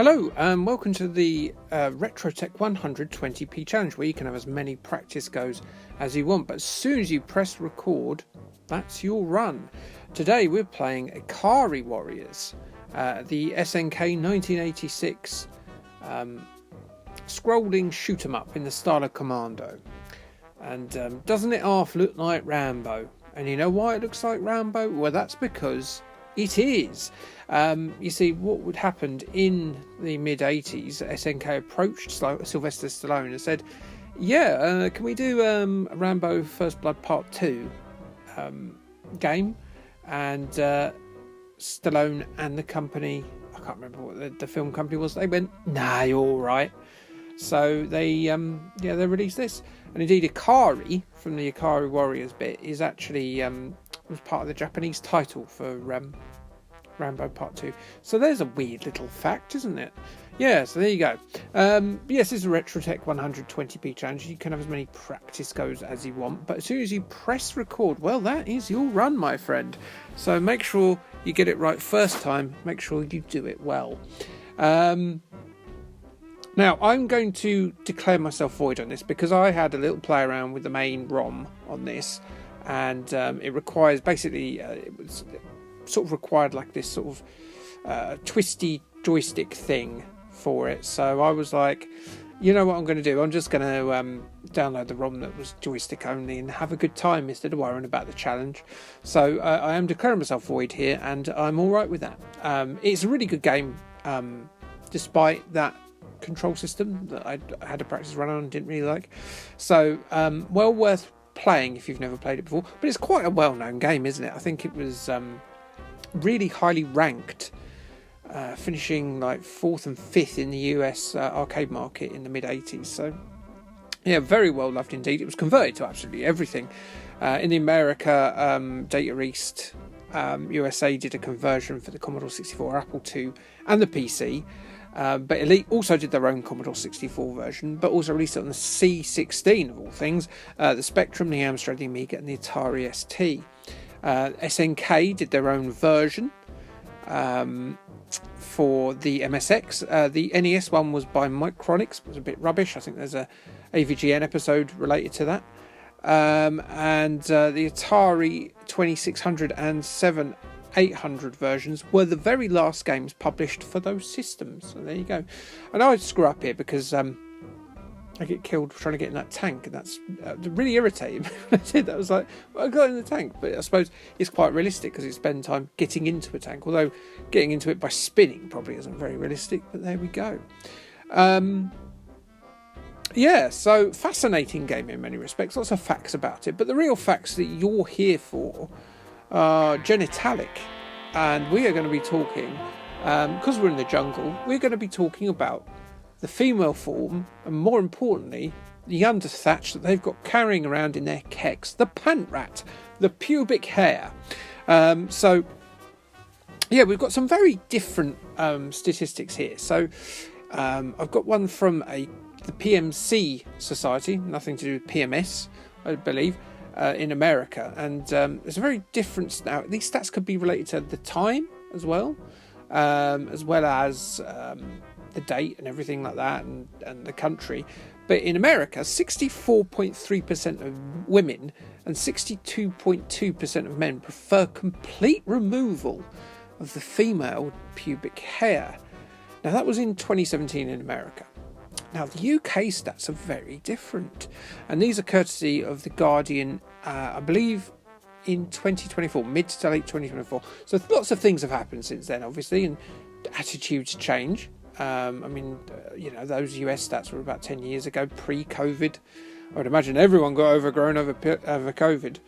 Hello and welcome to the RetroTech 120p challenge, where you can have as many practice goes as you want, but as soon as you press record, that's your run. Today we're playing Ikari Warriors, the SNK 1986 scrolling shoot 'em up in the style of Commando. And doesn't it half look like Rambo? And you know why it looks like Rambo? Well, that's because it is. You see, what would happen in the mid-80s, SNK approached Sylvester Stallone and said, yeah, can we do a Rambo First Blood Part 2 game? And Stallone and the company, I can't remember what the film company was, they went, nah, you're all right. So they released this. And indeed, Ikari, from the Ikari Warriors bit, is actually was part of the Japanese title for Rambo Part 2. So there's a weird little fact, isn't it? Yeah, so there you go. Yes, this is a RetroTech 120p challenge. You can have as many practice goes as you want, but as soon as you press record, well, that is your run, my friend. So make sure you get it right first time. Make sure you do it well. Now, I'm going to declare myself void on this because I had a little play around with the main ROM on this, and it requires basically it was sort of required like this sort of twisty joystick thing for it. So I was like, you know what I'm going to do? I'm just going to download the ROM that was joystick only and have a good time instead of worrying about the challenge. So I am declaring myself void here, and I'm all right with that. It's a really good game, despite that control system that I had a practice run on and didn't really like. So well worth playing if you've never played it before. But it's quite a well-known game, isn't it? I think it was really highly ranked, finishing like 4th and 5th in the US arcade market in the mid-80s. So yeah, very well loved indeed. It was converted to absolutely everything. In the America, Data East USA did a conversion for the Commodore 64, Apple II and the PC. But Elite also did their own Commodore 64 version, but also released it on the C16 of all things, the Spectrum, the Amstrad, the Amiga and the Atari ST. SNK did their own version for the MSX. The NES one was by Micronics, it was a bit rubbish. I think there's a AVGN episode related to that. And the Atari 2600 and 7800 versions were the very last games published for those systems. So there you go. And I screw up here because I get killed trying to get in that tank, and that's really irritating. When I did that, I was like, well, I got in the tank. But I suppose it's quite realistic because you spend time getting into a tank, although getting into it by spinning probably isn't very realistic, but there we go. Yeah, so fascinating game in many respects, lots of facts about it, but the real facts that you're here for are genitalic, and we are going to be talking, because we're in the jungle, we're going to be talking about the female form, and more importantly, the underthatch that they've got carrying around in their keks, the pant rat, the pubic hair. So yeah, we've got some very different statistics here. So I've got one from the PMC Society, nothing to do with PMS, I believe, in America, and there's a very different. Now, these stats could be related to the time as well as the date and everything like that, and the country. But in America, 64.3% of women and 62.2% of men prefer complete removal of the female pubic hair. Now, that was in 2017 in America. Now, the UK stats are very different, and these are courtesy of The Guardian, I believe, in 2024, mid to late 2024. So lots of things have happened since then, obviously, and attitudes change. Those US stats were about 10 years ago, pre-COVID. I would imagine everyone got overgrown over COVID.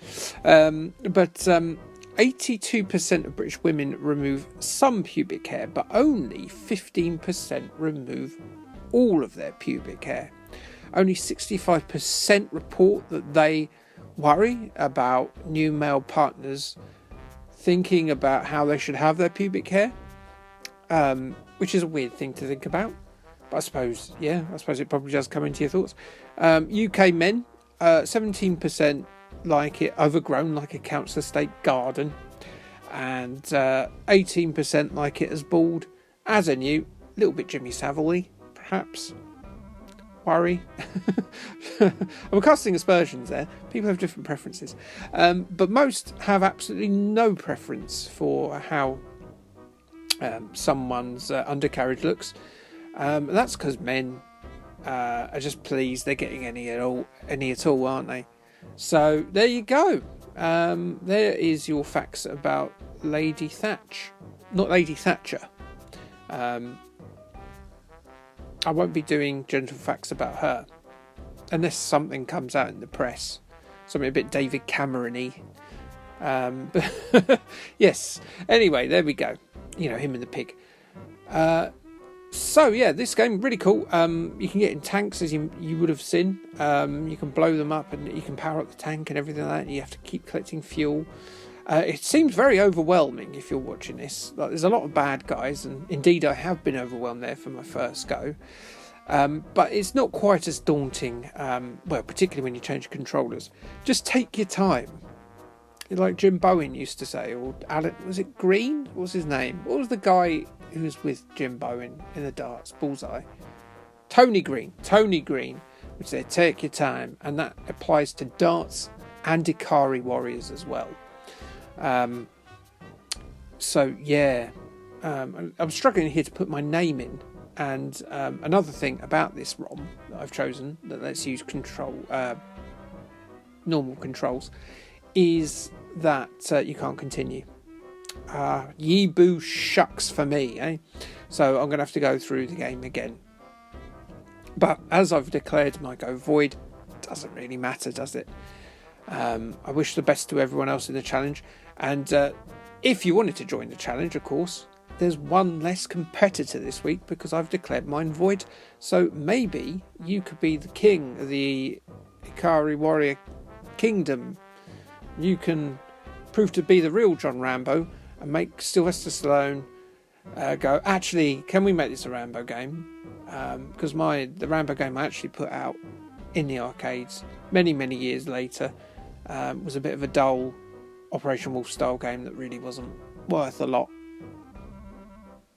But 82% of British women remove some pubic hair, but only 15% remove all of their pubic hair. Only 65% report that they worry about new male partners thinking about how they should have their pubic hair, which is a weird thing to think about, but I suppose it probably does come into your thoughts. UK men, 17% like it overgrown, like a council estate garden, and 18% like it as bald as a new, little bit Jimmy Savile, perhaps. Worry. I'm casting aspersions there. People have different preferences. But most have absolutely no preference for how someone's undercarriage looks. That's because men are just pleased they're getting any at all, aren't they? So there you go. There is your facts about Lady Thatch. Not Lady Thatcher. I won't be doing gentle facts about her unless something comes out in the press, something a bit David Cameron-y. But yes, anyway, there we go. You know, him and the pig. So yeah, this game really cool. You can get in tanks, as you would have seen. You can blow them up and you can power up the tank and everything like that. You have to keep collecting fuel. It seems very overwhelming if you're watching this. Like, there's a lot of bad guys, and indeed I have been overwhelmed there for my first go. But it's not quite as daunting, well, particularly when you change controllers. Just take your time. Like Jim Bowen used to say, or Alan, was it Green? What was his name? What was the guy who was with Jim Bowen in the darts? Bullseye. Tony Green, which said take your time, and that applies to darts and Ikari Warriors as well. So yeah, I'm struggling here to put my name in, and another thing about this ROM that I've chosen that lets you use normal controls is that you can't continue. Ye boo shucks for me, eh? So I'm going to have to go through the game again. But as I've declared my go void, doesn't really matter, does it? I wish the best to everyone else in the challenge, and if you wanted to join the challenge, of course, there's one less competitor this week because I've declared mine void. So maybe you could be the king of the Ikari Warrior Kingdom. You can prove to be the real John Rambo and make Sylvester Stallone go, actually, can we make this a Rambo game? Because the Rambo game I actually put out in the arcades many years later was a bit of a dull Operation Wolf style game that really wasn't worth a lot.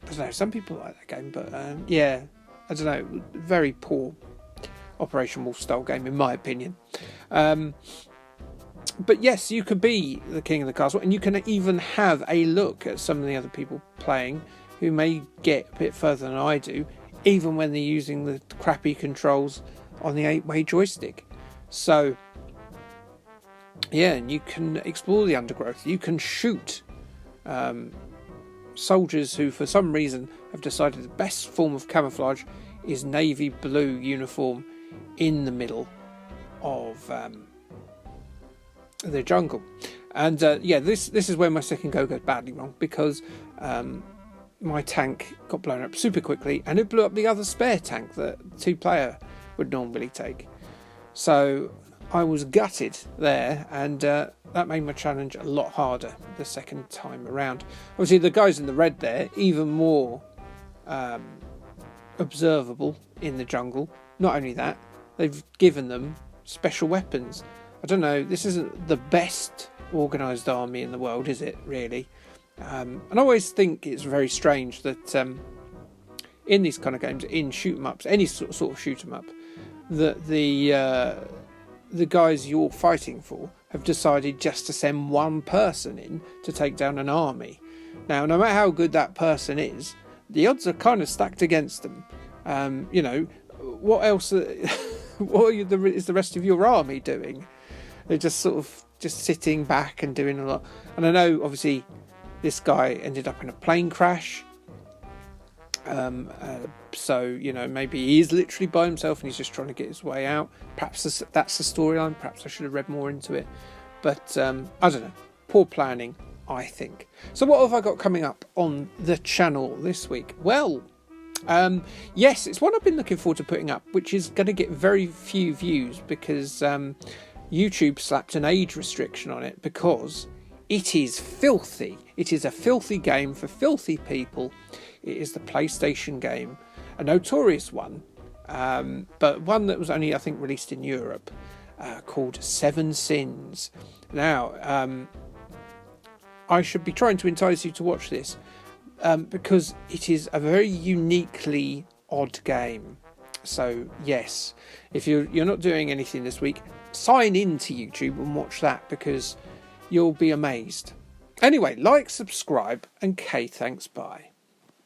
I don't know, some people like that game, but yeah, I don't know, very poor Operation Wolf style game in my opinion. But yes, you could be the king of the castle, and you can even have a look at some of the other people playing who may get a bit further than I do, even when they're using the crappy controls on the 8-way joystick. So yeah, and you can explore the undergrowth. You can shoot soldiers who for some reason have decided the best form of camouflage is navy blue uniform in the middle of the jungle. And yeah, this is where my second go goes badly wrong, because my tank got blown up super quickly and it blew up the other spare tank that 2-player would normally take. So I was gutted there, and that made my challenge a lot harder the second time around. Obviously the guys in the red there, even more observable in the jungle. Not only that, they've given them special weapons. I don't know, this isn't the best organised army in the world, is it, really? And I always think it's very strange that in these kind of games, in shoot-em-ups, any sort of shoot-em-up, that the guys you're fighting for have decided just to send one person in to take down an army. Now, no matter how good that person is, the odds are kind of stacked against them. You know, what else is the rest of your army doing? They're just sort of just sitting back and doing a lot. And I know, obviously, this guy ended up in a plane crash. So, you know, maybe he is literally by himself and he's just trying to get his way out. Perhaps that's the storyline. Perhaps I should have read more into it. But I don't know. Poor planning, I think. So what have I got coming up on the channel this week? Well, yes, it's one I've been looking forward to putting up, which is going to get very few views because YouTube slapped an age restriction on it because it is filthy. It is a filthy game for filthy people. It is the PlayStation game, a notorious one, but one that was only, I think, released in Europe, called Seven Sins. Now, I should be trying to entice you to watch this, because it is a very uniquely odd game. So yes, if you're not doing anything this week, sign in to YouTube and watch that, because you'll be amazed. Anyway, like, subscribe, and Kay, thanks, bye.